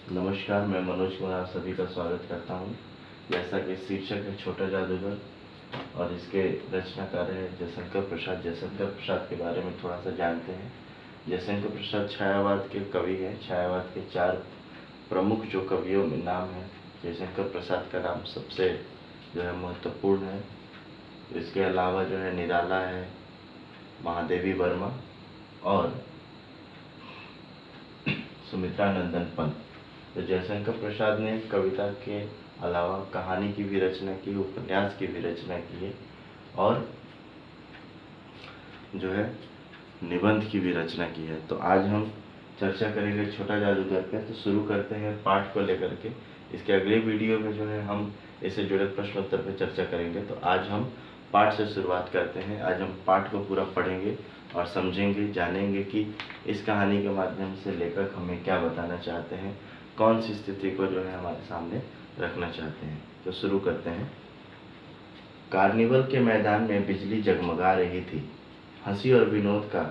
नमस्कार, मैं मनोज कुमार आप सभी का स्वागत करता हूँ। जैसा कि शीर्षक है छोटा जादूगर और इसके रचनाकार है जयशंकर प्रसाद। जयशंकर प्रसाद के बारे में थोड़ा सा जानते हैं। जयशंकर प्रसाद छायावाद के कवि हैं। छायावाद के 4 प्रमुख जो कवियों में नाम है, जयशंकर प्रसाद का नाम सबसे जो है महत्वपूर्ण है। इसके अलावा जो है निराला है, महादेवी वर्मा और सुमित्रा नंदन पंत। तो जयशंकर प्रसाद ने कविता के अलावा कहानी की भी रचना की, उपन्यास की भी रचना की है और जो है निबंध की भी रचना की है। तो आज हम चर्चा करेंगे छोटा जादूगर पे। तो शुरू करते हैं पाठ को लेकर के। इसके अगले वीडियो में जो है हम इससे जुड़े प्रश्न उत्तर पर चर्चा करेंगे। तो आज हम पाठ से शुरुआत करते हैं। आज हम पाठ को पूरा पढ़ेंगे और समझेंगे, जानेंगे कि इस कहानी के माध्यम से लेखक हमें क्या बताना चाहते हैं, कौन सी स्थिति को जो है हमारे सामने रखना चाहते हैं। तो शुरू करते हैं। कार्निवल के मैदान में बिजली जगमगा रही थी। हंसी और विनोद का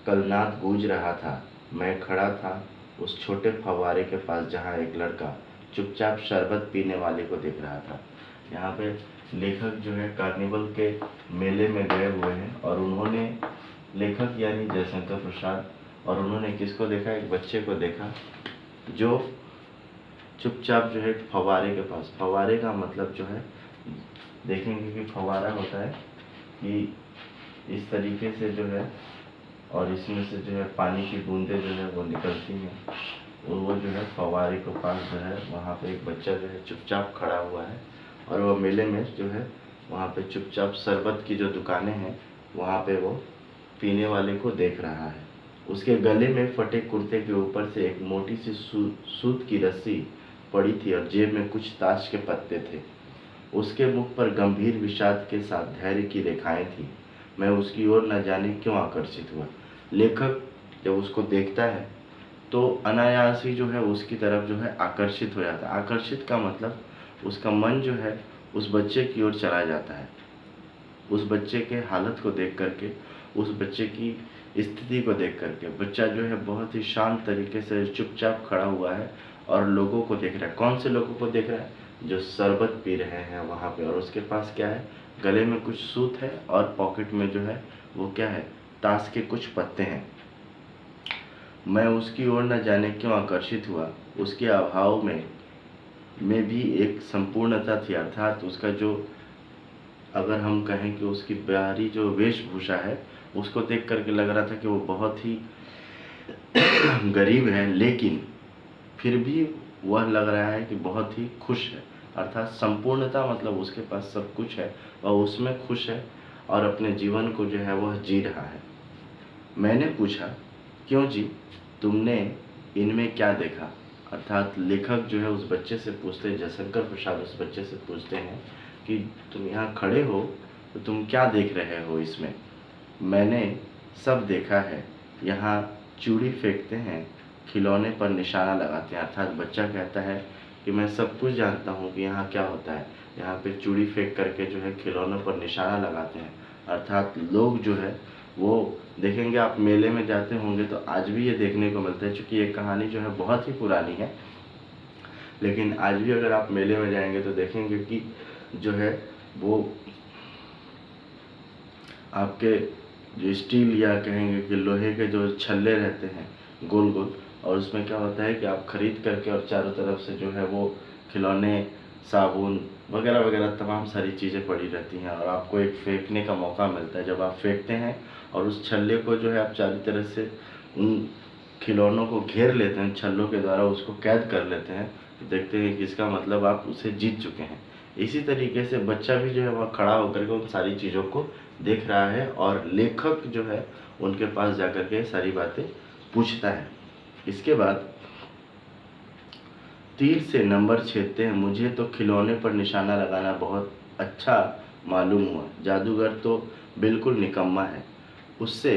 कलनाद गूंज रहा था। मैं खड़ा था उस छोटे फव्वारे के पास जहाँ एक लड़का चुपचाप शरबत पीने वाले को देख रहा था। यहाँ पे लेखक जो है कार्निवल के मेले में गए हुए हैं और उन्होंने, लेखक यानी जयशंकर प्रसाद, और उन्होंने किसको देखा? एक बच्चे को देखा जो चुपचाप जो है फव्वारे के पास, फव्वारे का मतलब जो है देखेंगे कि फव्वारा होता है कि इस तरीके से जो है और इसमें से जो है पानी की बूंदें जो है वो निकलती हैं और वो जो है फव्वारे के पास जो है वहाँ पे एक बच्चा जो है चुपचाप खड़ा हुआ है और वो मेले में जो है वहाँ पे चुपचाप शरबत की जो दुकानें हैं वहाँ पे वो पीने वाले को देख रहा है। उसके गले में फटे कुर्ते के ऊपर से एक मोटी सी सूत की रस्सी पड़ी थी और जेब में कुछ ताश के पत्ते थे। उसके मुख पर गंभीर विषाद के साथ धैर्य की रेखाएं थी। मैं उसकी ओर न जाने क्यों आकर्षित हुआ। लेखक जब उसको देखता है तो अनायास ही जो है उसकी तरफ जो है आकर्षित हो जाता है। आकर्षित का मतलब उसका मन जो है उस बच्चे की ओर चला जाता है। उस बच्चे के हालत को देख करके, उस बच्चे की स्थिति को देख करके, बच्चा जो है बहुत ही शांत तरीके से चुपचाप खड़ा हुआ है और लोगों को देख रहा है। कौन से लोगों को देख रहा है? जो शरबत पी रहे हैं वहाँ पे। और उसके पास क्या है? गले में कुछ सूत है और पॉकेट में जो है वो क्या है? ताश के कुछ पत्ते हैं। मैं उसकी ओर न जाने क्यों आकर्षित हुआ। उसके अभाव में भी एक संपूर्णता थी, अर्थात उसका जो, अगर हम कहें कि उसकी बाहरी जो वेशभूषा है उसको देख करके लग रहा था कि वो बहुत ही गरीब है, लेकिन फिर भी वह लग रहा है कि बहुत ही खुश है। अर्थात संपूर्णता मतलब उसके पास सब कुछ है और उसमें खुश है और अपने जीवन को जो है वह जी रहा है। मैंने पूछा, क्यों जी, तुमने इनमें क्या देखा? अर्थात लेखक जो है उस बच्चे से पूछते हैं, जयशंकर प्रसाद उस बच्चे से पूछते हैं कि तुम यहाँ खड़े हो तो तुम क्या देख रहे हो इसमें? मैंने सब देखा है। यहाँ चूड़ी फेंकते हैं, खिलौने पर निशाना लगाते हैं। अर्थात बच्चा कहता है कि मैं सब कुछ जानता हूँ कि यहाँ क्या होता है। यहाँ पे चूड़ी फेंक करके जो है खिलौनों पर निशाना लगाते हैं। अर्थात लोग जो है वो देखेंगे, आप मेले में जाते होंगे तो आज भी ये देखने को मिलता है। चूँकि ये कहानी जो है बहुत ही पुरानी है, लेकिन आज भी अगर आप मेले में जाएंगे तो देखेंगे कि जो है वो आपके जो स्टील या कहेंगे कि लोहे के जो छल्ले रहते हैं गोल गोल, और उसमें क्या होता है कि आप खरीद करके और चारों तरफ से जो है वो खिलौने, साबुन वगैरह वगैरह तमाम सारी चीज़ें पड़ी रहती हैं और आपको एक फेंकने का मौका मिलता है। जब आप फेंकते हैं और उस छल्ले को जो है आप चारों तरफ से उन खिलौनों को घेर लेते हैं, छल्लों के द्वारा उसको कैद कर लेते हैं, तो देखते हैं कि इसका मतलब आप उसे जीत चुके हैं। इसी तरीके से बच्चा भी जो है वह खड़ा होकर के उन सारी चीज़ों को देख रहा है और लेखक जो है उनके पास जाकर के सारी बातें पूछता है। इसके बाद तीर से नंबर छेदते हैं। मुझे तो खिलौने पर निशाना लगाना बहुत अच्छा मालूम हुआ। जादूगर तो बिल्कुल निकम्मा है। उससे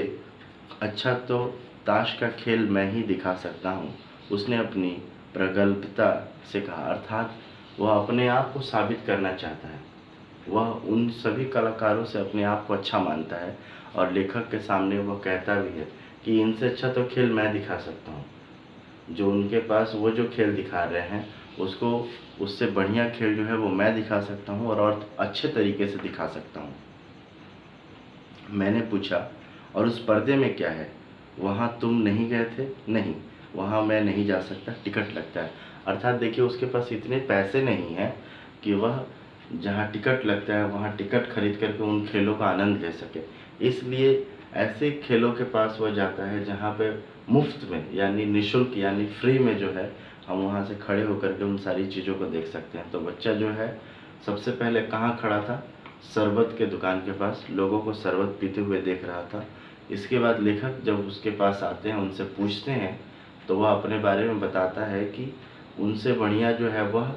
अच्छा तो ताश का खेल मैं ही दिखा सकता हूँ, उसने अपनी प्रगल्भता से कहा। अर्थात वह अपने आप को साबित करना चाहता है। वह उन सभी कलाकारों से अपने आप को अच्छा मानता है और लेखक के सामने वह कहता भी है कि इनसे अच्छा तो खेल मैं दिखा सकता हूँ। जो उनके पास वो जो खेल दिखा रहे हैं उसको उससे बढ़िया खेल जो है वो मैं दिखा सकता हूँ और अच्छे तरीके से दिखा सकता हूँ। मैंने पूछा, और उस पर्दे में क्या है? वहाँ तुम नहीं गए थे? नहीं, वहाँ मैं नहीं जा सकता, टिकट लगता है। अर्थात देखिए उसके पास इतने पैसे नहीं हैं कि वह जहाँ टिकट लगता है वहाँ टिकट खरीद करके उन खेलों का आनंद ले सके। इसलिए ऐसे खेलों के पास वह जाता है जहाँ पे मुफ्त में यानी निःशुल्क यानी फ्री में जो है हम वहाँ से खड़े होकर के उन सारी चीज़ों को देख सकते हैं। तो बच्चा जो है सबसे पहले कहाँ खड़ा था? शरबत के दुकान के पास लोगों को शरबत पीते हुए देख रहा था। इसके बाद लेखक जब उसके पास आते हैं, उनसे पूछते हैं, तो वह अपने बारे में बताता है कि उनसे बढ़िया जो है वह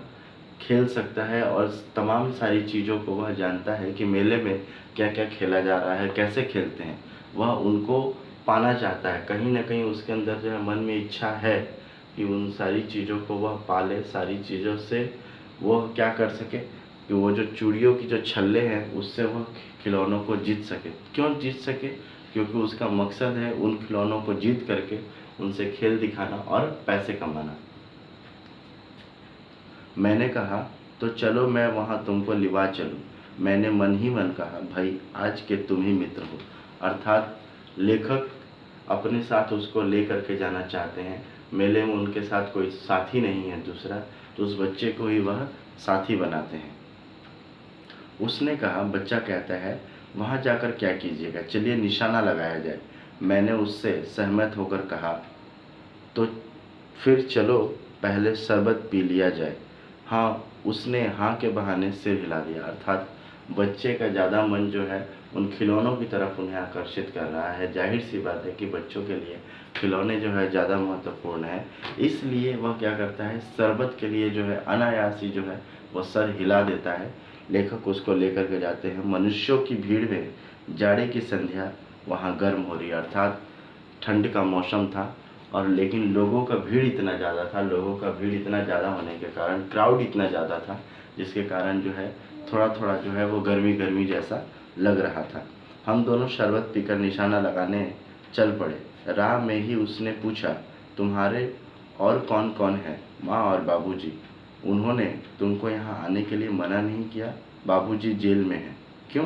खेल सकता है और तमाम सारी चीज़ों को वह जानता है कि मेले में क्या क्या खेला जा रहा है, कैसे खेलते हैं। वह उनको पाना चाहता है, कहीं ना कहीं उसके अंदर जो है मन में इच्छा है कि उन सारी चीज़ों को वह पाले, सारी चीज़ों से वह क्या कर सके कि वो जो चूड़ियों की जो छल्ले हैं उससे वह खिलौनों को जीत सके। क्यों जीत सके? क्योंकि उसका मकसद है उन खिलौनों को जीत करके उनसे खेल दिखाना और पैसे कमाना। मैंने कहा, तो चलो मैं वहाँ तुमको लिवा चलूँ। मैंने मन ही मन कहा, भाई आज के तुम ही मित्र हो। अर्थात लेखक अपने साथ उसको ले करके जाना चाहते हैं। मेले में उनके साथ कोई साथी नहीं है दूसरा, तो उस बच्चे को ही वह साथी बनाते हैं। उसने कहा, बच्चा कहता है वहाँ जाकर क्या कीजिएगा, चलिए निशाना लगाया जाए। मैंने उससे सहमत होकर कहा, तो फिर चलो पहले शरबत पी लिया जाए। हाँ, उसने हाँ के बहाने सिर हिला दिया। अर्थात बच्चे का ज़्यादा मन जो है उन खिलौनों की तरफ उन्हें आकर्षित कर रहा है। जाहिर सी बात है कि बच्चों के लिए खिलौने जो है ज़्यादा महत्वपूर्ण है, इसलिए वह क्या करता है, शरबत के लिए जो है अनायास ही जो है वह सर हिला देता है। लेखक उसको लेकर के जाते हैं। मनुष्यों की भीड़ में जाड़े की संध्या वहाँ गर्म हो रही है, अर्थात ठंड का मौसम था और लेकिन लोगों का भीड़ इतना ज़्यादा था, लोगों का भीड़ इतना ज़्यादा होने के कारण, क्राउड इतना ज़्यादा था जिसके कारण जो है थोड़ा थोड़ा जो है वो गर्मी गर्मी जैसा लग रहा था। हम दोनों शरबत पीकर निशाना लगाने चल पड़े। राह में ही उसने पूछा, तुम्हारे और कौन कौन है? माँ और बाबूजी। उन्होंने तुमको यहाँ आने के लिए मना नहीं किया? बाबूजी जेल में हैं। क्यों?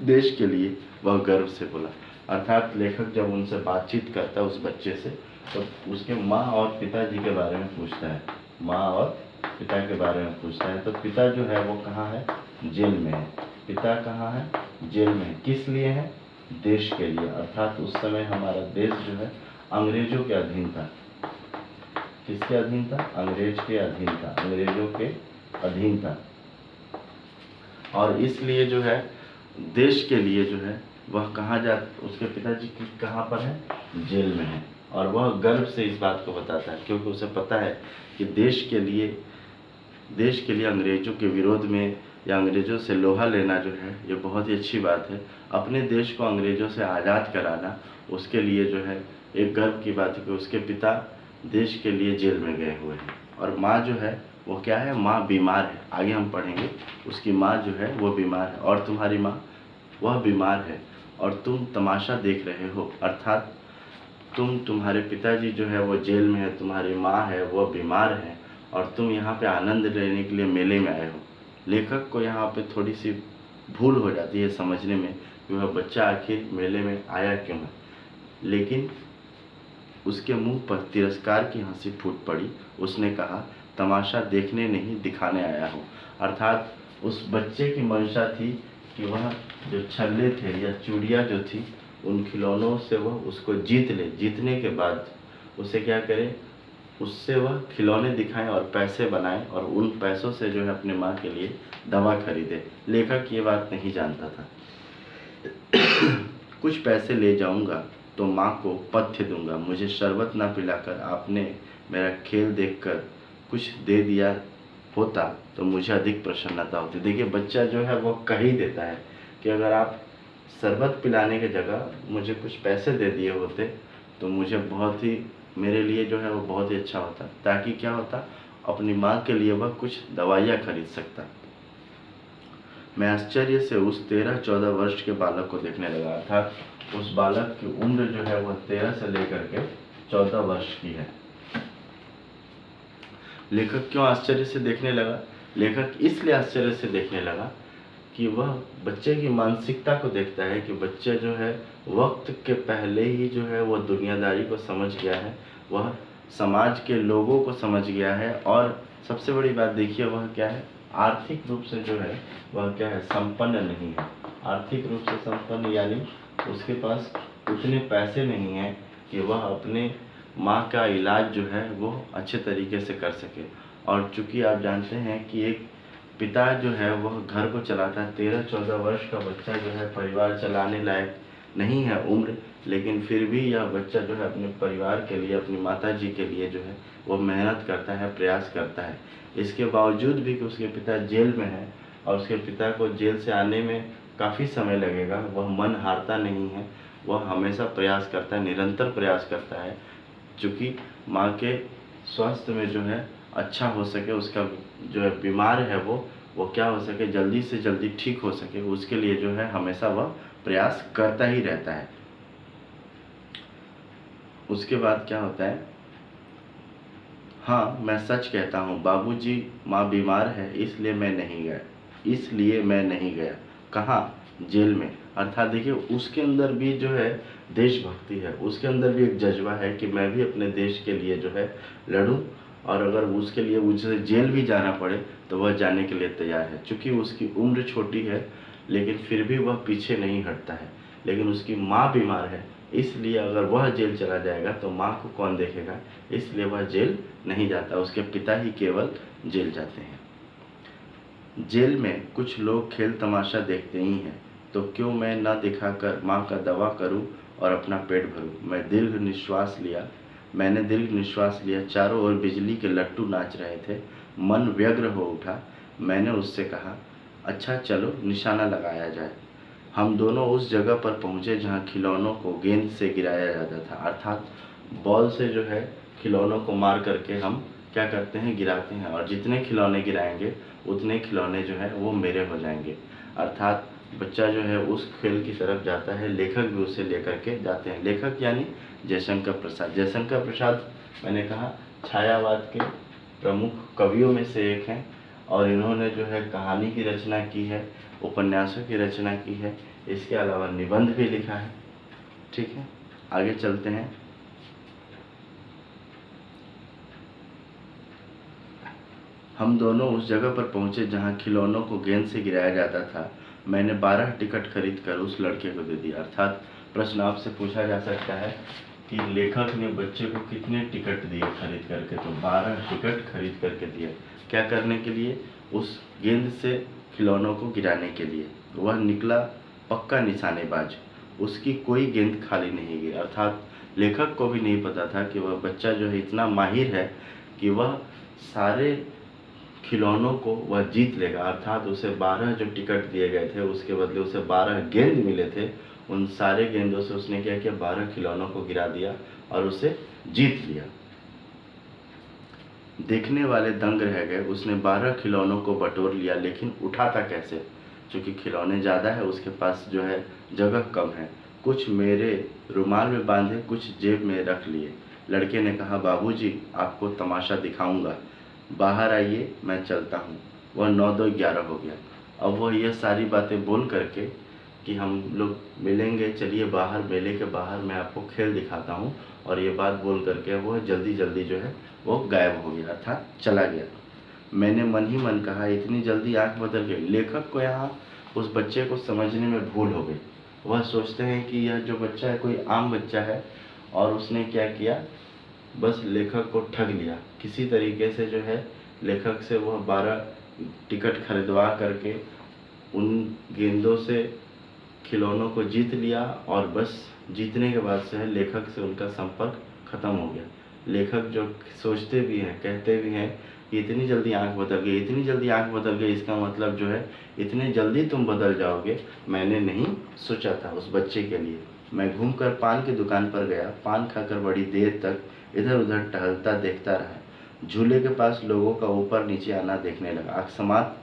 देश के लिए, वह गर्व से बोला। अर्थात लेखक जब उनसे बातचीत करता है उस बच्चे से, तो उसके माँ और पिताजी के बारे में पूछता है। माँ और पिता के बारे में पूछता है। तो पिता जो है वो कहाँ है? जेल में है। पिता कहाँ है? जेल में है। किस लिए है? देश के लिए। अर्थात उस समय हमारा देश जो है अंग्रेजों के अधीन था। किसके अधीन था? अंग्रेज के अधीन था, अंग्रेजों के अधीन था। और इसलिए जो है देश के लिए जो है वह कहाँ जा, उसके पिताजी की कहाँ पर है? जेल में है। और वह गर्व से इस बात को बताता है क्योंकि उसे पता है कि देश के लिए अंग्रेजों के विरोध में या अंग्रेजों से लोहा लेना जो है ये बहुत ही अच्छी बात है। अपने देश को अंग्रेजों से आज़ाद कराना उसके लिए जो है एक गर्व की बात है कि उसके पिता देश के लिए जेल में गए हुए हैं। और माँ जो है वो क्या है? माँ बीमार है। आगे हम पढ़ेंगे, उसकी माँ जो है वो बीमार है। और तुम्हारी माँ? वह बीमार है और तुम तमाशा देख रहे हो। अर्थात तुम्हारे पिताजी जो है वो जेल में है, तुम्हारी माँ है वो बीमार है और तुम यहाँ पे आनंद लेने के लिए मेले में आए हो। लेखक को यहाँ पे थोड़ी सी भूल हो जाती है समझने में कि वह बच्चा आखिर मेले में आया क्यों है, लेकिन उसके मुंह पर तिरस्कार की हंसी फूट पड़ी। उसने कहा, तमाशा देखने नहीं दिखाने आया हूँ। अर्थात उस बच्चे की मंशा थी कि वह जो छल्ले थे या चूड़ियाँ जो थी उन खिलौनों से वह उसको जीत ले। जीतने के बाद उसे क्या करे, उससे वह खिलौने दिखाएं और पैसे बनाएं और उन पैसों से जो है अपने माँ के लिए दवा खरीदे। लेखक ये बात नहीं जानता था। कुछ पैसे ले जाऊंगा तो माँ को पथ्य दूंगा। मुझे शरबत ना पिलाकर आपने मेरा खेल देखकर कुछ दे दिया होता तो मुझे अधिक प्रसन्नता होती। देखिए बच्चा जो है वो कह ही देता है कि अगर आप शरबत पिलाने की जगह मुझे कुछ पैसे दे दिए होते तो मुझे बहुत ही, मेरे लिए जो है वो बहुत ही अच्छा होता, ताकि क्या होता, अपनी माँ के लिए वह कुछ दवाइयाँ खरीद सकता। मैं आश्चर्य से उस 13-14 वर्ष के बालक को देखने लगा था। उस बालक की उम्र जो है वह 13 से लेकर के 14 वर्ष की है। लेखक क्यों आश्चर्य से देखने लगा? लेखक इसलिए आश्चर्य से देखने लगा कि वह बच्चे की मानसिकता को देखता है कि बच्चा जो है वक्त के पहले ही जो है वह दुनियादारी को समझ गया है, वह समाज के लोगों को समझ गया है, और सबसे बड़ी बात देखिए वह क्या है, आर्थिक रूप से जो है वह क्या है, संपन्न नहीं है। आर्थिक रूप से संपन्न यानी उसके पास उतने पैसे नहीं हैं कि वह अपने माँ का इलाज जो है वो अच्छे तरीके से कर सके। और चूंकि आप जानते हैं कि एक पिता जो है वह घर को चलाता है, 13-14 वर्ष का बच्चा जो है परिवार चलाने लायक नहीं है उम्र, लेकिन फिर भी यह बच्चा जो है अपने परिवार के लिए, अपनी माता जी के लिए जो है वो मेहनत करता है, प्रयास करता है। इसके बावजूद भी कि उसके पिता जेल में है और उसके पिता को जेल से आने में काफ़ी समय लगेगा, वह मन हारता नहीं है, वह हमेशा प्रयास करता है, निरंतर प्रयास करता है, चूँकि माँ के स्वास्थ्य में जो है अच्छा हो सके, उसका जो है बीमार है वो क्या हो सके, जल्दी से जल्दी ठीक हो सके, उसके लिए जो है हमेशा वह प्रयास करता ही रहता है। उसके बाद क्या होता है, हाँ मैं सच कहता हूँ बाबूजी, माँ बीमार है इसलिए मैं नहीं गया। कहाँ? जेल में। अर्थात देखिए उसके अंदर भी जो है देशभक्ति है, उसके अंदर भी एक जज्बा है कि मैं भी अपने देश के लिए जो है लड़ूं, और अगर उसके लिए मुझे जेल भी जाना पड़े तो वह जाने के लिए तैयार है। चूँकि उसकी उम्र छोटी है लेकिन फिर भी वह पीछे नहीं हटता है। लेकिन उसकी माँ बीमार है, इसलिए अगर वह जेल चला जाएगा तो माँ को कौन देखेगा, इसलिए वह जेल नहीं जाता, उसके पिता ही केवल जेल जाते हैं। जेल में कुछ लोग खेल तमाशा देखते ही हैं, तो क्यों मैं न दिखाकर माँ का दवा करूं और अपना पेट भरूं। मैंने दीर्घ निश्वास लिया। चारों ओर बिजली के लट्टू नाच रहे थे। मन व्यग्र हो उठा। मैंने उससे कहा, अच्छा चलो निशाना लगाया जाए। हम दोनों उस जगह पर पहुंचे जहां खिलौनों को गेंद से गिराया जाता था। अर्थात बॉल से जो है खिलौनों को मार करके हम क्या करते हैं, गिराते हैं, और जितने खिलौने गिराएंगे उतने खिलौने जो है वो मेरे हो जाएंगे। अर्थात बच्चा जो है उस खेल की तरफ जाता है, लेखक भी उसे लेकर के जाते हैं। लेखक यानी जयशंकर प्रसाद। जयशंकर प्रसाद मैंने कहा छायावाद के प्रमुख कवियों में से एक हैं, और इन्होंने जो है कहानी की रचना की है, उपन्यासों की रचना की है, इसके अलावा निबंध भी लिखा है। ठीक है, आगे चलते हैं। हम दोनों उस जगह पर पहुंचे जहां खिलौनों को गेंद से गिराया जाता था। मैंने 12 टिकट खरीद कर उस लड़के को दे दिया। अर्थात प्रश्न आपसे पूछा जा सकता है कि लेखक ने बच्चे को कितने टिकट दिए खरीद करके, तो 12 टिकट खरीद करके दिए। क्या करने के लिए? उस गेंद से खिलौनों को गिराने के लिए। वह निकला पक्का निशानेबाज, उसकी कोई गेंद खाली नहीं गई। अर्थात लेखक को भी नहीं पता था कि वह बच्चा जो है इतना माहिर है कि वह सारे खिलौनों को वह जीत लेगा। अर्थात उसे 12 जो टिकट दिए गए थे उसके बदले उसे 12 गेंद मिले थे। उन सारे गेंदों से उसने क्या किया, 12 खिलौनों को गिरा दिया और उसे जीत लिया। देखने वाले दंग रह गए। उसने 12 खिलौनों को बटोर लिया, लेकिन उठाता कैसे? क्योंकि खिलौने ज़्यादा है, उसके पास जो है जगह कम है। कुछ मेरे रुमाल में बांधे, कुछ जेब में रख लिए। लड़के ने कहा, बाबूजी आपको तमाशा दिखाऊंगा, बाहर आइए मैं चलता हूँ। वह 9-2-11 हो गया। अब वह यह सारी बातें बोल करके कि हम लोग मिलेंगे, चलिए बाहर, मेले के बाहर मैं आपको खेल दिखाता हूँ, और ये बात बोल करके वह जल्दी जल्दी जो है वो गायब हो गया, अर्थात चला गया। मैंने मन ही मन कहा, इतनी जल्दी आंख बदल गई। लेखक को यहाँ उस बच्चे को समझने में भूल हो गई। वह सोचते हैं कि यह जो बच्चा है कोई आम बच्चा है, और उसने क्या किया, बस लेखक को ठग लिया। किसी तरीके से जो है लेखक से वह 12 टिकट खरीदवा करके उन गेंदों से खिलौनों को जीत लिया, और बस जीतने के बाद से है लेखक से उनका संपर्क खत्म हो गया। लेखक जो सोचते भी हैं, कहते भी हैं कि इतनी जल्दी आंख बदल गई, इतनी जल्दी आंख बदल गई, इसका मतलब जो है इतने जल्दी तुम बदल जाओगे, मैंने नहीं सोचा था उस बच्चे के लिए। मैं घूमकर पान की दुकान पर गया। पान खाकर बड़ी देर तक इधर उधर टहलता देखता रहा। झूले के पास लोगों का ऊपर नीचे आना देखने लगा। अकस्मात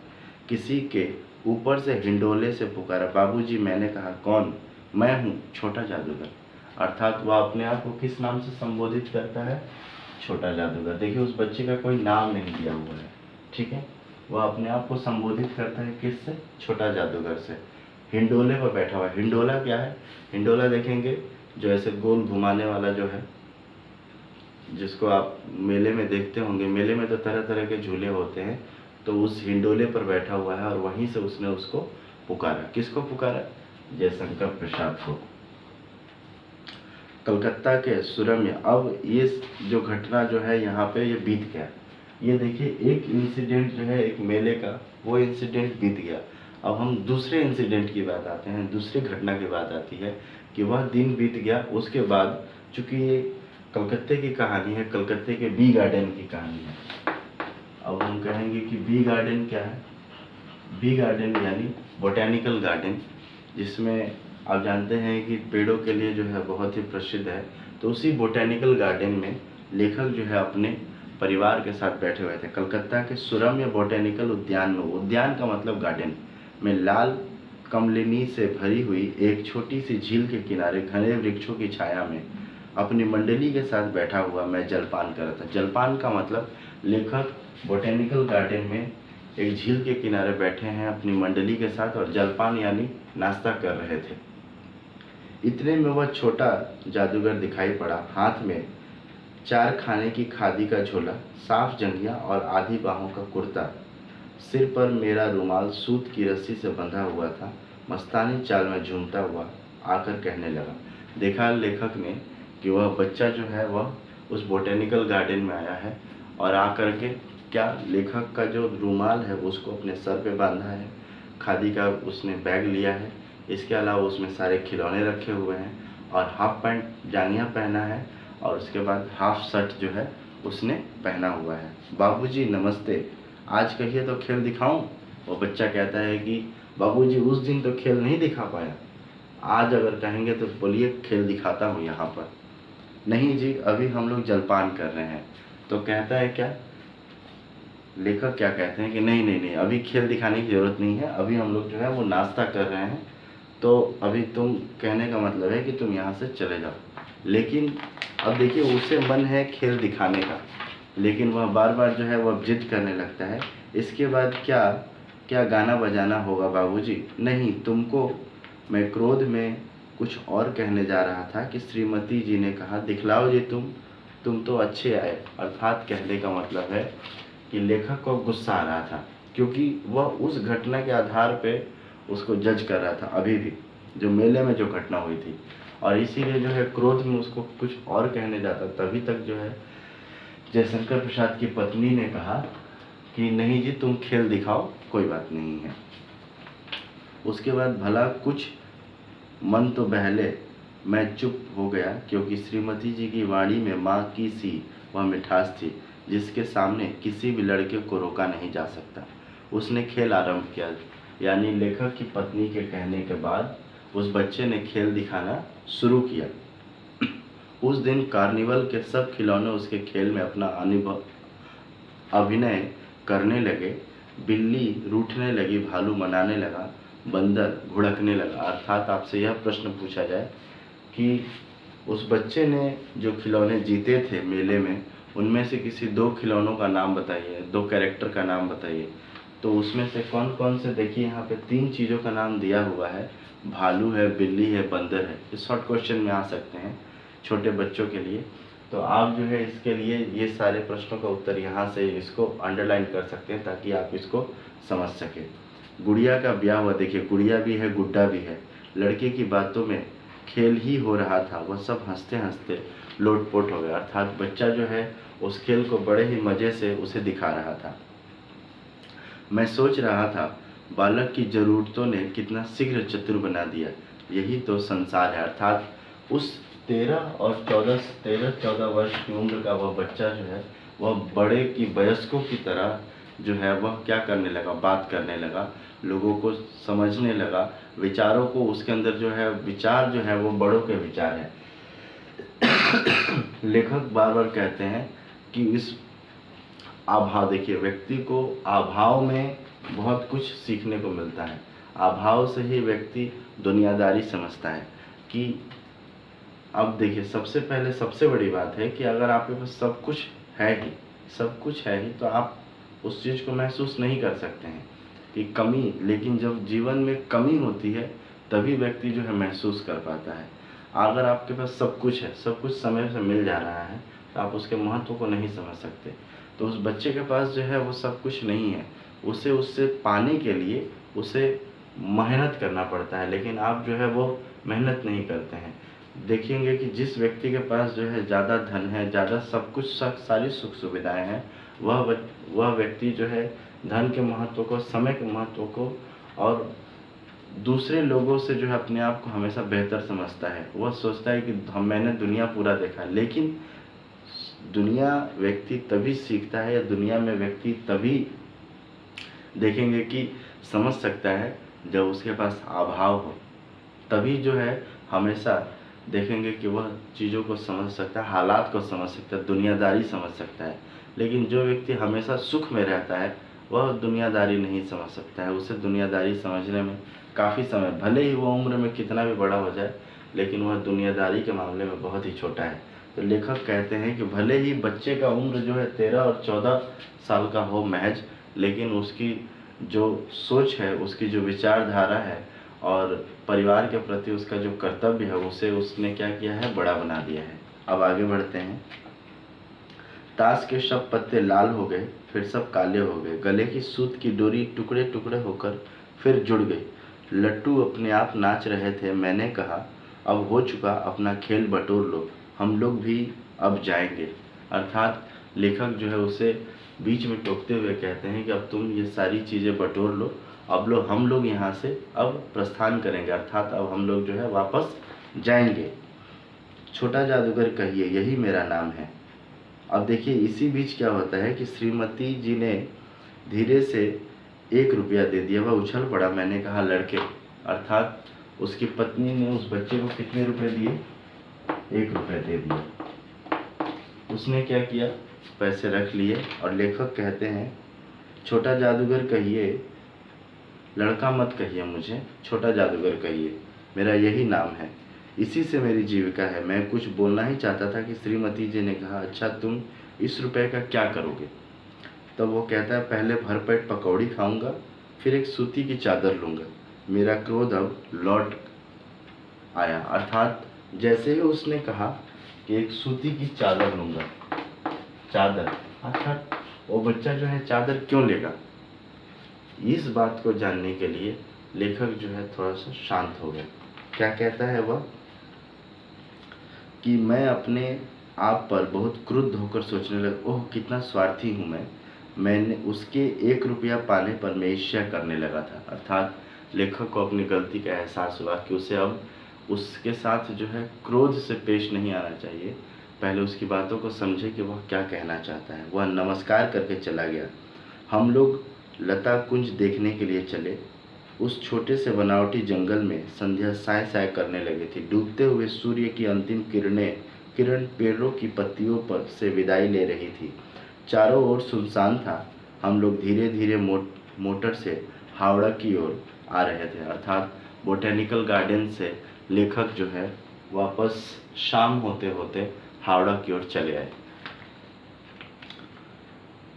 किसी के ऊपर से हिंडोले से पुकारा, बाबूजी। मैंने कहा, कौन? मैं हूँ, छोटा जादूगर। अर्थात वह अपने आप को किस नाम से संबोधित करता है? छोटा जादूगर। देखिए उस बच्चे का कोई नाम नहीं दिया हुआ है, ठीक है। वह अपने आप को संबोधित करता है किससे? छोटा जादूगर से। हिंडोले पर बैठा हुआ है। हिंडोला क्या है? हिंडोला देखेंगे जो ऐसे गोल घुमाने वाला जो है, जिसको आप मेले में देखते होंगे। मेले में तो तरह तरह के झूले होते हैं, तो उस हिंडोले पर बैठा हुआ है और वहीं से उसने उसको पुकारा। किसको पुकारा? जयशंकर प्रसाद को। कलकत्ता के सुरम्य। अब ये जो घटना जो है यहाँ पे ये बीत गया। ये देखिए एक इंसिडेंट जो है एक मेले का, वो इंसिडेंट बीत गया। अब हम दूसरे इंसिडेंट की बात आते हैं, दूसरी घटना की बात आती है कि वह दिन बीत गया। उसके बाद चूंकि ये कलकत्ते की कहानी है, कलकत्ते के बी गार्डन की कहानी है। अब हम कहेंगे कि बी गार्डन क्या है? बी गार्डन यानी बोटेनिकल गार्डन, जिसमें आप जानते हैं कि पेड़ों के लिए जो है बहुत ही प्रसिद्ध है। तो उसी बोटेनिकल गार्डन में लेखक जो है अपने परिवार के साथ बैठे हुए थे। कलकत्ता के सुरम्य बोटेनिकल उद्यान में, उद्यान का मतलब गार्डन में, लाल कमलिनी से भरी हुई एक छोटी सी झील के किनारे घने वृक्षों की छाया में अपनी मंडली के साथ बैठा हुआ मैं जलपान कर रहा था। जलपान का मतलब लेखक बोटेनिकल गार्डन में एक झील के किनारे बैठे हैं अपनी मंडली के साथ और जलपान यानी नाश्ता कर रहे थे। इतने में वह छोटा जादूगर दिखाई पड़ा। हाथ में 4 खाने की खादी का झोला, साफ जंघिया और आधी बाहों का कुर्ता, सिर पर मेरा रुमाल सूत की रस्सी से बंधा हुआ था। मस्तानी चाल में झूमता हुआ आकर कहने लगा। देखा लेखक ने कि वह बच्चा जो है वह उस बोटेनिकल गार्डन में आया है और आकर के क्या लेखक का जो रुमाल है उसको अपने सर पे बांधा है, खादी का उसने बैग लिया है, इसके अलावा उसमें सारे खिलौने रखे हुए हैं और हाफ पैंट जांघिया पहना है और उसके बाद हाफ शर्ट जो है उसने पहना हुआ है। बाबूजी नमस्ते, आज कहिए तो खेल दिखाऊं? वो बच्चा कहता है कि बाबूजी उस दिन तो खेल नहीं दिखा पाया, आज अगर कहेंगे तो बोलिए खेल दिखाता हूँ यहाँ पर। नहीं जी, अभी हम लोग जलपान कर रहे हैं। तो कहता है क्या, लेखक क्या कहते हैं कि नहीं नहीं नहीं, अभी खेल दिखाने की ज़रूरत नहीं है, अभी हम लोग जो है वो नाश्ता कर रहे हैं, तो अभी तुम, कहने का मतलब है कि तुम यहाँ से चले जाओ। लेकिन अब देखिए उसे मन है खेल दिखाने का, लेकिन वह बार बार जो है वह जिद करने लगता है। इसके बाद क्या क्या गाना बजाना होगा बाबूजी? नहीं, तुमको मैं क्रोध में कुछ और कहने जा रहा था कि श्रीमती जी ने कहा दिखलाओ जी तुम तो अच्छे आए। अर्थात कहने का मतलब है कि लेखक को गुस्सा आ रहा था, क्योंकि वह उस घटना के आधार पे उसको जज कर रहा था अभी भी, जो मेले में जो घटना हुई थी, और इसीलिए जो है क्रोध में उसको कुछ और कहने जाता। तभी तक जो है जयशंकर प्रसाद की पत्नी ने कहा कि नहीं जी, तुम खेल दिखाओ, कोई बात नहीं है। उसके बाद भला कुछ मन तो बहले, मैं चुप हो गया, क्योंकि श्रीमती जी की वाणी में माँ की सी वह मिठास थी जिसके सामने किसी भी लड़के को रोका नहीं जा सकता। उसने खेल आरंभ किया, यानी लेखक की पत्नी के कहने के बाद उस बच्चे ने खेल दिखाना शुरू किया। उस दिन कार्निवल के सब खिलौने उसके खेल में अपना अभिनय करने लगे। बिल्ली रूठने लगी, भालू मनाने लगा, बंदर घुड़कने लगा। अर्थात आपसे यह प्रश्न पूछा जाए कि उस बच्चे ने जो खिलौने जीते थे मेले में, उनमें से किसी 2 खिलौनों का नाम बताइए, 2 कैरेक्टर का नाम बताइए। तो उसमें से कौन कौन से, देखिए यहाँ पे 3 चीज़ों का नाम दिया हुआ है, भालू है, बिल्ली है, बंदर है। ये शॉर्ट क्वेश्चन में आ सकते हैं छोटे बच्चों के लिए। तो आप जो है इसके लिए ये सारे प्रश्नों का उत्तर यहाँ से इसको अंडरलाइन कर सकते हैं ताकि आप इसको समझ सकें। गुड़िया का ब्याह हुआ, देखिए गुड़िया भी है, गुड्डा भी है। लड़के की बातों में खेल ही हो रहा था, वह सब हंसते हंसते लोटपोट हो गया। अर्थात बच्चा जो है उस खेल को बड़े ही मज़े से उसे दिखा रहा था। मैं सोच रहा था बालक की ज़रूरतों ने कितना शीघ्र चतुर बना दिया, यही तो संसार है। अर्थात उस 13-14 वर्ष की उम्र का वह बच्चा जो है वह बड़े की वयस्कों की तरह जो है वह क्या करने लगा, बात करने लगा, लोगों को समझने लगा, विचारों को, उसके अंदर जो है विचार जो है वो बड़ों के विचार हैं। लेखक बार बार कहते हैं कि इस अभाव, देखिए व्यक्ति को अभाव में बहुत कुछ सीखने को मिलता है। अभाव से ही व्यक्ति दुनियादारी समझता है कि अब देखिए, सबसे पहले सबसे बड़ी बात है कि अगर आपके पास सब कुछ है ही, सब कुछ है ही, तो आप उस चीज़ को महसूस नहीं कर सकते हैं कि कमी। लेकिन जब जीवन में कमी होती है तभी व्यक्ति जो है महसूस कर पाता है। अगर आपके पास सब कुछ है, सब कुछ समय से मिल जा रहा है, तो आप उसके महत्व को नहीं समझ सकते। तो उस बच्चे के पास जो है वो सब कुछ नहीं है, उसे उससे पाने के लिए उसे मेहनत करना पड़ता है, लेकिन आप जो है वो मेहनत नहीं करते हैं। देखेंगे कि जिस व्यक्ति के पास जो है ज़्यादा धन है, ज़्यादा सब कुछ, सारी सुख सुविधाएं हैं, वह व्यक्ति जो है धन के महत्व को, समय के महत्व को और दूसरे लोगों से जो है अपने आप को हमेशा बेहतर समझता है। वह सोचता है कि मैंने दुनिया पूरा देखा। लेकिन दुनिया व्यक्ति तभी सीखता है, या दुनिया में व्यक्ति तभी देखेंगे कि समझ सकता है जब उसके पास अभाव हो। तभी जो है हमेशा देखेंगे कि वह चीज़ों को समझ सकता है, हालात को समझ सकता है, दुनियादारी समझ सकता है। लेकिन जो व्यक्ति हमेशा सुख में रहता है वह दुनियादारी नहीं समझ सकता है। उसे दुनियादारी समझने में काफ़ी समय, भले ही वो उम्र में कितना भी बड़ा हो जाए, लेकिन वह दुनियादारी के मामले में बहुत ही छोटा है। तो लेखक कहते हैं कि भले ही बच्चे का उम्र जो है 13 और 14 साल का हो महज, लेकिन उसकी जो सोच है, उसकी जो विचारधारा है और परिवार के प्रति उसका जो कर्तव्य है, उसे उसने क्या किया है, बड़ा बना दिया है। अब आगे बढ़ते हैं। ताश के सब पत्ते लाल हो गए, फिर सब काले हो गए। गले की सूत की डोरी टुकड़े टुकड़े होकर फिर जुड़ गई। लट्टू अपने आप नाच रहे थे। मैंने कहा, अब हो चुका, अपना खेल बटोर लो, हम लोग भी अब जाएंगे। अर्थात लेखक जो है उसे बीच में टोकते हुए कहते हैं कि अब तुम ये सारी चीज़ें बटोर लो, अब हम लोग यहाँ से अब प्रस्थान करेंगे, अर्थात अब हम लोग जो है वापस जाएंगे। छोटा जादूगर कहिए, यही मेरा नाम है। अब देखिए, इसी बीच क्या होता है कि श्रीमती जी ने धीरे से 1 रुपया दे दिया। वह उछल पड़ा। मैंने कहा, लड़के, अर्थात उसकी पत्नी ने उस बच्चे को कितने रुपए दिए, 1 रुपया दे दिया। उसने क्या किया, पैसे रख लिए। और लेखक कहते हैं, छोटा जादूगर कहिए, लड़का मत कहिए मुझे, छोटा जादूगर कहिए, मेरा यही नाम है, इसी से मेरी जीविका है। मैं कुछ बोलना ही चाहता था कि श्रीमती जी ने कहा, अच्छा तुम इस रुपए का क्या करोगे? तब वो कहता है, पहले भरपेट पकौड़ी खाऊंगा, फिर एक सूती की चादर लूँगा। मेरा क्रोध अब लौट आया। अर्थात जैसे ही उसने कहा कि एक सूती की चादर लूँगा, चादर, अच्छा वो बच्चा जो है चादर क्यों लेगा? इस बात को जानने के लिए लेखक जो है थोड़ा सा शांत हो गया। क्या कहता है वह, कि मैं अपने आप पर बहुत क्रुद्ध होकर सोचने लगा, ओह कितना स्वार्थी हूँ मैंने उसके 1 रुपया पाने पर मैं ईर्ष्या करने लगा था। अर्थात लेखक को अपनी गलती का एहसास हुआ कि उसे अब उसके साथ जो है क्रोध से पेश नहीं आना चाहिए। पहले उसकी बातों को समझे कि वह क्या कहना चाहता है। वह नमस्कार करके चला गया। हम लोग लता कुंज देखने के लिए चले। उस छोटे से बनावटी जंगल में संध्या साय साय करने लगी थी। डूबते हुए सूर्य की अंतिम किरण पेड़ों की पत्तियों पर से विदाई ले रही थी। चारों ओर सुनसान था। हम लोग धीरे धीरे मोटर से हावड़ा की ओर आ रहे थे। अर्थात बोटेनिकल गार्डन से लेखक जो है वापस शाम होते होते हावड़ा की ओर चले आए।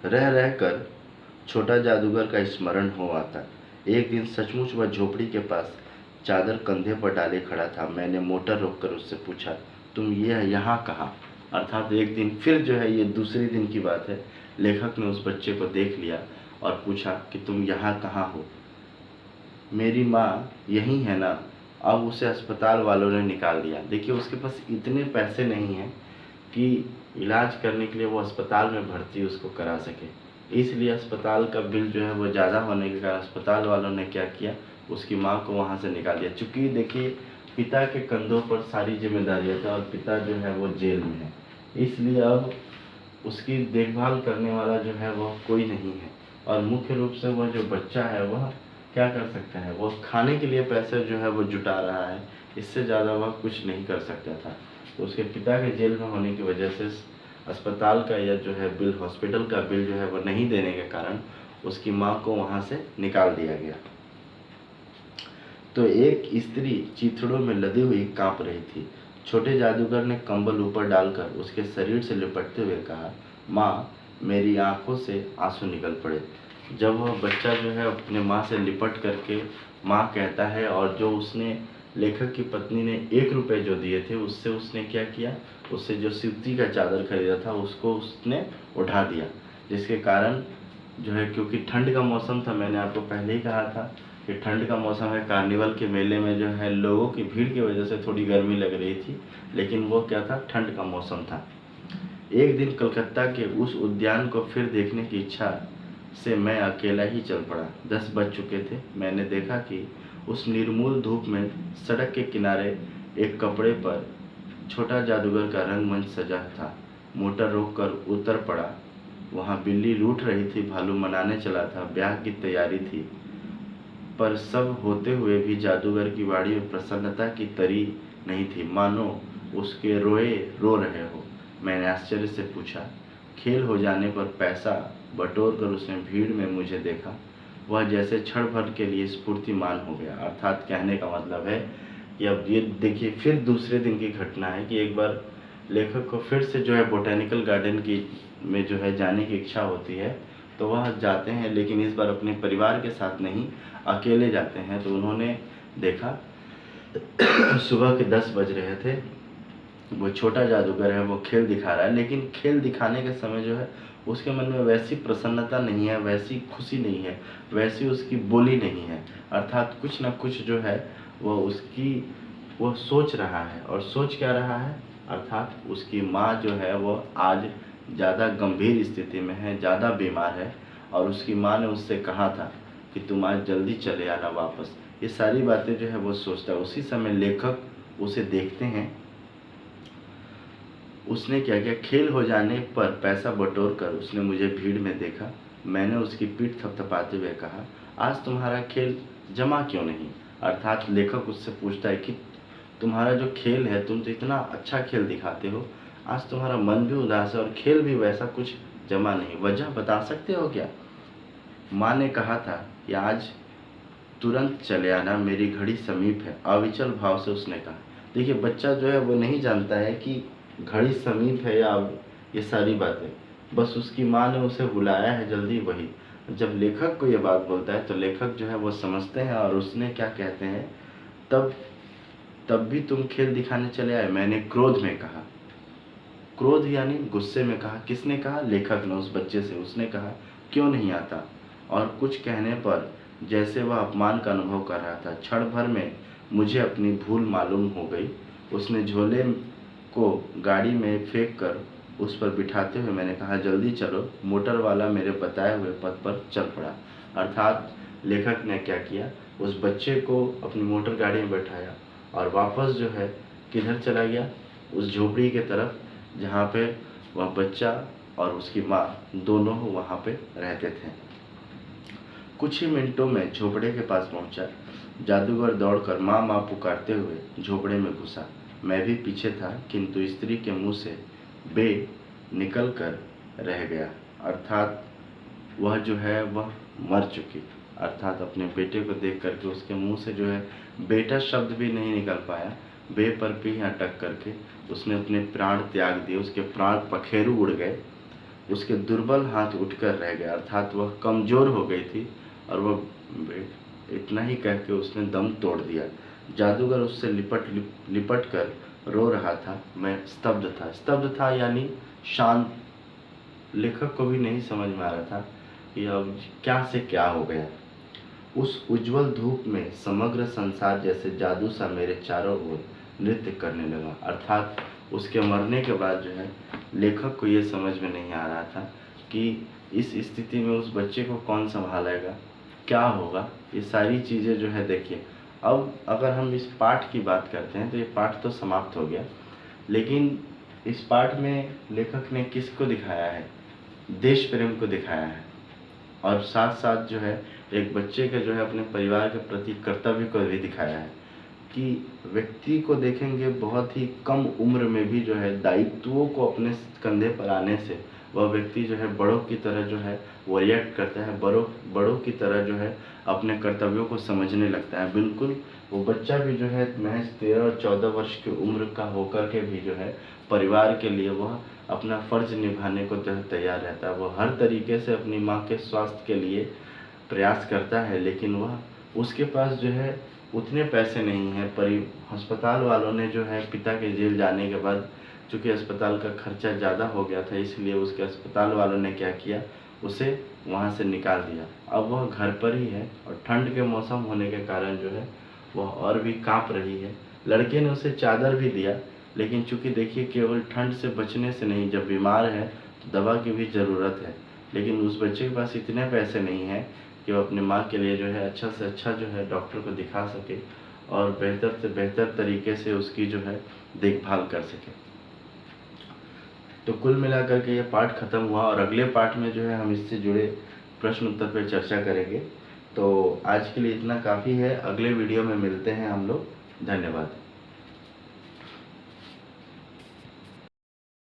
रह रहकर छोटा जादूगर का स्मरण हो आता। एक दिन सचमुच वह झोपड़ी के पास चादर कंधे पर डाले खड़ा था। मैंने मोटर रोककर उससे पूछा, तुम ये यहाँ कहाँ? अर्थात एक दिन फिर जो है, ये दूसरे दिन की बात है, लेखक ने उस बच्चे को देख लिया और पूछा कि तुम यहाँ कहाँ हो? मेरी माँ यहीं है ना। अब उसे अस्पताल वालों ने निकाल दिया। देखिए, उसके पास इतने पैसे नहीं हैं कि इलाज करने के लिए वो अस्पताल में भर्ती उसको करा सके, इसलिए अस्पताल का बिल जो है वो ज़्यादा होने के कारण अस्पताल वालों ने क्या किया, उसकी माँ को वहाँ से निकाल दिया। चूँकि देखिए, पिता के कंधों पर सारी जिम्मेदारियाँ थी और पिता जो है वो जेल में है, इसलिए अब उसकी देखभाल करने वाला जो है वह कोई नहीं है। और मुख्य रूप से वह जो बच्चा है वह क्या कर सकता है, वह खाने के लिए पैसे जो है वो जुटा रहा है, इससे ज़्यादा वह कुछ नहीं कर सकता था। तो उसके पिता के जेल में होने की वजह से अस्पताल का या जो है बिल, हॉस्पिटल का बिल जो है वो नहीं देने के कारण उसकी माँ को वहाँ से निकाल दिया गया। तो एक स्त्री चीथड़ों में लदी हुई काँप रही थी। छोटे जादूगर ने कंबल ऊपर डालकर उसके शरीर से लिपटते हुए कहा, माँ, मेरी आंखों से आंसू निकल पड़े। जब वह बच्चा जो है अपने माँ से लिपट करके माँ कहता है, और जो उसने लेखक की पत्नी ने 1 रुपये जो दिए थे उससे उसने क्या किया, उससे जो सूती का चादर खरीदा था उसको उसने उठा दिया, जिसके कारण जो है, क्योंकि ठंड का मौसम था, मैंने आपको पहले ही कहा था कि ठंड का मौसम है, कार्निवल के मेले में जो है लोगों की भीड़ की वजह से थोड़ी गर्मी लग रही थी, लेकिन वो क्या था, ठंड का मौसम था। एक दिन कलकत्ता के उस उद्यान को फिर देखने की इच्छा से मैं अकेला ही चल पड़ा। 10 बज चुके थे। मैंने देखा कि उस निर्मूल धूप में सड़क के किनारे एक कपड़े पर छोटा जादूगर का रंगमंच सजा था। मोटर रोककर उतर पड़ा। वहाँ बिल्ली रूठ रही थी, भालू मनाने चला था, ब्याह की तैयारी थी। पर सब होते हुए भी जादूगर की वाड़ी में प्रसन्नता की तरी नहीं थी, मानो उसके रोए रो रहे हो। मैंने आश्चर्य से पूछा। खेल हो जाने पर पैसा बटोर कर उसने भीड़ में मुझे देखा। वह जैसे क्षण भर के लिए स्फूर्तिमान हो गया। अर्थात कहने का मतलब है कि अब ये देखिए, फिर दूसरे दिन की घटना है कि एक बार लेखक को फिर से जो है बोटेनिकल गार्डन की में जो है जाने की इच्छा होती है, तो वह जाते हैं, लेकिन इस बार अपने परिवार के साथ नहीं, अकेले जाते हैं। तो उन्होंने देखा सुबह के 10 बज रहे थे, वो छोटा जादूगर है, वो खेल दिखा रहा है, लेकिन खेल दिखाने के समय जो है उसके मन में वैसी प्रसन्नता नहीं है, वैसी खुशी नहीं है, वैसी उसकी बोली नहीं है। अर्थात कुछ ना कुछ जो है वो सोच रहा है। और सोच क्या रहा है, अर्थात उसकी माँ जो है वो आज ज़्यादा गंभीर स्थिति में है, ज़्यादा बीमार है, और उसकी माँ ने उससे कहा था कि तुम आज जल्दी चले आना वापस। ये सारी बातें जो है वो सोचता है। उसी समय लेखक उसे देखते हैं। उसने क्या किया, खेल हो जाने पर पैसा बटोर कर उसने मुझे भीड़ में देखा। मैंने उसकी पीठ थपथपाते हुए कहा, आज तुम्हारा खेल जमा क्यों नहीं। अर्थात लेखक उससे पूछता है कि तुम्हारा जो खेल है, तुम तो इतना अच्छा खेल दिखाते हो, आज तुम्हारा मन भी उदास है और खेल भी वैसा कुछ जमा नहीं, वजह बता सकते हो क्या। माँ ने कहा था कि आज तुरंत चले आना, मेरी घड़ी समीप है, अविचल भाव से उसने कहा। देखिए, बच्चा जो है वो नहीं जानता है कि घड़ी समीप है या ये सारी बातें, बस उसकी माँ ने उसे बुलाया है जल्दी, वही। जब लेखक को ये बात बोलता है तो लेखक जो है वो समझते हैं, और उसने क्या कहते हैं, तब भी तुम खेल दिखाने चले आए, मैंने क्रोध में कहा। क्रोध यानी गुस्से में कहा। किसने कहा, लेखक ने उस बच्चे से। उसने कहा, क्यों नहीं आता। और कुछ कहने पर जैसे वह अपमान का अनुभव कर रहा था। क्षण भर में मुझे अपनी भूल मालूम हो गई। उसने झोले को गाड़ी में फेंक कर उस पर बिठाते हुए मैंने कहा, जल्दी चलो। मोटर वाला मेरे बताए हुए पथ पर चल पड़ा। अर्थात लेखक ने क्या किया, उस बच्चे को अपनी मोटर गाड़ी में बैठाया और वापस जो है किधर चला गया, उस झोपड़ी के तरफ जहाँ पे वह बच्चा और उसकी माँ दोनों वहाँ पे रहते थे। कुछ ही मिनटों में झोपड़े के पास पहुंचा। जादूगर दौड़कर माँ माँ पुकारते हुए झोपड़े में घुसा। मैं भी पीछे था, किंतु स्त्री के मुंह से बे निकल कर रह गया। अर्थात वह जो है वह मर चुकी। अर्थात अपने बेटे को देख करके उसके मुंह से जो है बेटा शब्द भी नहीं निकल पाया। बे पर भी अटक करके उसने अपने प्राण त्याग दिए। उसके प्राण पखेरु उड़ गए। उसके दुर्बल हाथ उठकर रह गए। अर्थात वह कमज़ोर हो गई थी, और वह इतना ही कह के उसने दम तोड़ दिया। जादूगर उससे लिपट कर रो रहा था। मैं स्तब्ध था यानी शांत। लेखक को भी नहीं समझ में आ रहा था कि अब क्या से क्या हो गया। उस उज्जवल धूप में समग्र संसार जैसे जादू सा मेरे चारों ओर नृत्य करने लगा। अर्थात उसके मरने के बाद जो है लेखक को ये समझ में नहीं आ रहा था कि इस स्थिति में उस बच्चे को कौन संभालेगा, क्या होगा। ये सारी चीज़ें जो है, देखिए, अब अगर हम इस पाठ की बात करते हैं तो ये पाठ तो समाप्त हो गया, लेकिन इस पाठ में लेखक ने किसको दिखाया है, देश प्रेम को दिखाया है, और साथ साथ जो है एक बच्चे के जो है अपने परिवार के प्रति कर्तव्य को भी दिखाया है कि व्यक्ति को देखेंगे बहुत ही कम उम्र में भी जो है दायित्वों को अपने कंधे पर आने से वह व्यक्ति जो है बड़ों की तरह जो है वो रिएक्ट करता है, बड़ों बड़ों की तरह जो है अपने कर्तव्यों को समझने लगता है। बिल्कुल वो बच्चा भी जो है महज 13 और 14 वर्ष की उम्र का होकर के भी जो है परिवार के लिए वह अपना फ़र्ज़ निभाने को जो है तैयार रहता है। वो हर तरीके से अपनी माँ के स्वास्थ्य के लिए प्रयास करता है, लेकिन वह उसके पास जो है उतने पैसे नहीं हैं। अस्पताल वालों ने जो है पिता के जेल जाने के बाद, चूँकि अस्पताल का खर्चा ज़्यादा हो गया था, इसलिए उसके अस्पताल वालों ने क्या किया, उसे वहाँ से निकाल दिया। अब वह घर पर ही है और ठंड के मौसम होने के कारण जो है वह और भी काँप रही है। लड़के ने उसे चादर भी दिया, लेकिन चूँकि देखिए केवल ठंड से बचने से नहीं, जब बीमार है तो दवा की भी ज़रूरत है। लेकिन उस बच्चे के पास इतने पैसे नहीं हैं कि वो अपनी माँ के लिए जो है अच्छा से अच्छा जो है डॉक्टर को दिखा सके और बेहतर से बेहतर तरीके से उसकी जो है देखभाल कर सके। तो कुल मिलाकर के ये पाठ ख़त्म हुआ और अगले पाठ में जो है हम इससे जुड़े प्रश्न उत्तर पर चर्चा करेंगे। तो आज के लिए इतना काफ़ी है, अगले वीडियो में मिलते हैं हम लोग। धन्यवाद।